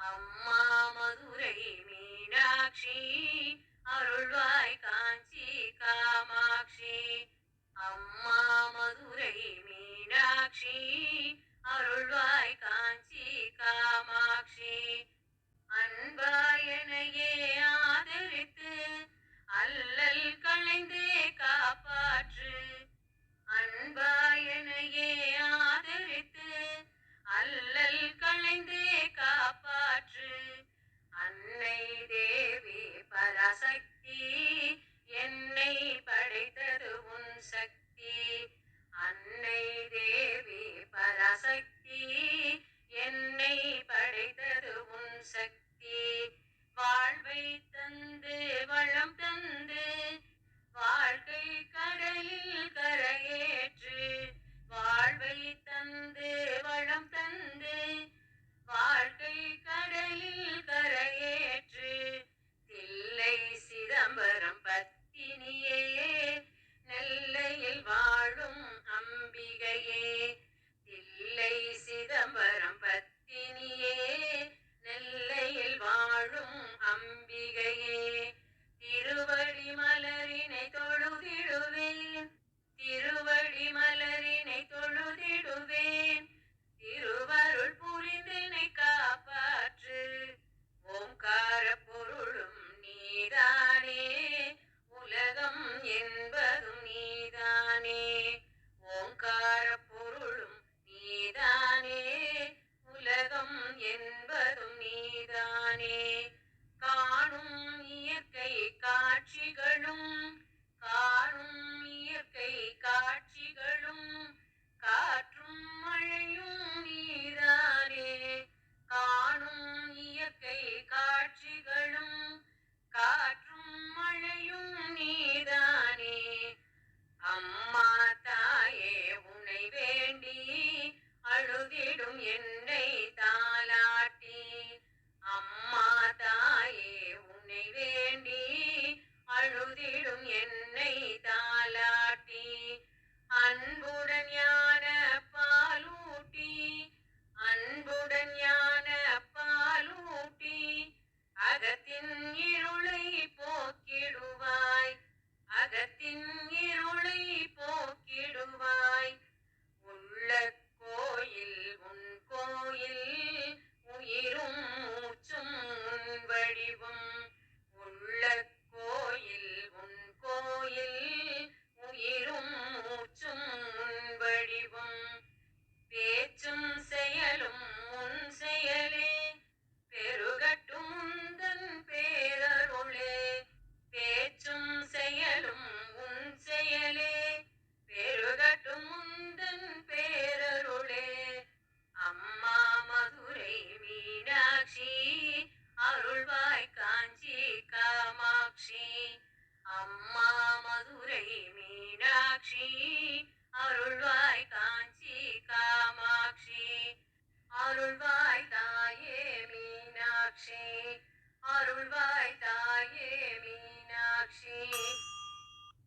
அம்மா மதுரை மீனாட்சி அருள்வாய் காஞ்சி காமாட்சி. அம்மா மதுரை மீனாட்சி அருள்வாய் காஞ்சி காமாட்சி. அன்பாயனையே ஆதரித்து அல்லல் களைந்தே காப்பாற்று. அன்பாயனையே ஆதரித்து அல்லல் களைந்தே காப்பாற்று. அன்னை தேவி பராசக்தி என்னை படைத்தது உன் சக்தி. அன்னை தேவி பராசக்தி என்னை படைத்தது உன் சக்தி. வாழ்வை தந்து வளம் தந்து வாழ்க்கை கடலில் கரையேற்று. வாழ்வை தந்து வளம் தந்து வாழ்க்கை கடலில் கரையேற்று. தில்லை சிதம்பரம் பத்தினியே நெல்லையில் வாழும் அம்பிகையே. தில்லை சிதம்பரம் பத்தினியே நெல்லையில் வாழும் அம்பிகையே. திருவடி மலரினை தொழுதிடுவேன். திருவடி மலரினை தொழுதிடுவேன். திருவருள் புரிந்தனை காப்பாற்று. ஓங்கார பொருளும் நீதானே உலகம் என்பதும் நீதானே. ஓங்கார பொருளும் நீதானே உலகம் என்பதும் நீதானே. காணும் இயற்கை காட்சிகளும் காணும் இயற்கை காட்சிகளும் காற்றும் மழையும் நீதானே. காணும் இயற்கை காட்சிகளும் காற்றும் மழையும் நீதானே. அம்மா தாயே உன்னை வேண்டி அழுதிடும் என்னை தாலாட்டி. அம்மா தாயே உன்னை வேண்டி அழுதிடும் என்னை தாலாட்டி. அன்புடன் ஞான பாலூட்டி அன்புடன் ஞான பாலூட்டி அகத்தின் இருளை போக்கிடுவாய். அகத்தின் இருளை போக்கிடுவாய். உள்ள கோயில் உன் கோயில் உயிரும் மூச்சும் உன் வடிவும். உள்ள கோயில் உன் கோயில் உயிரும் மூச்சும் உன் வடிவும். பேச்சும் செயலும் உன் செயலே பெருகட்டும் உந்தன் பேரருளே. பேச்சும் செயலும் உன் செயலே பெருகட்டும் உந்தன் பேரருளே. அம்மா மதுரை மீனாட்சி அருள்வாய் காஞ்சி காமாட்சி. அம்மா மதுரை மீனாட்சி அருள்வாய் காஞ்சி காமாட்சி. அருள்வாய் தாயே மீனாட்சி அருள்வாய் தாயே மீனாட்சி.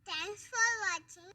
Thanks for watching.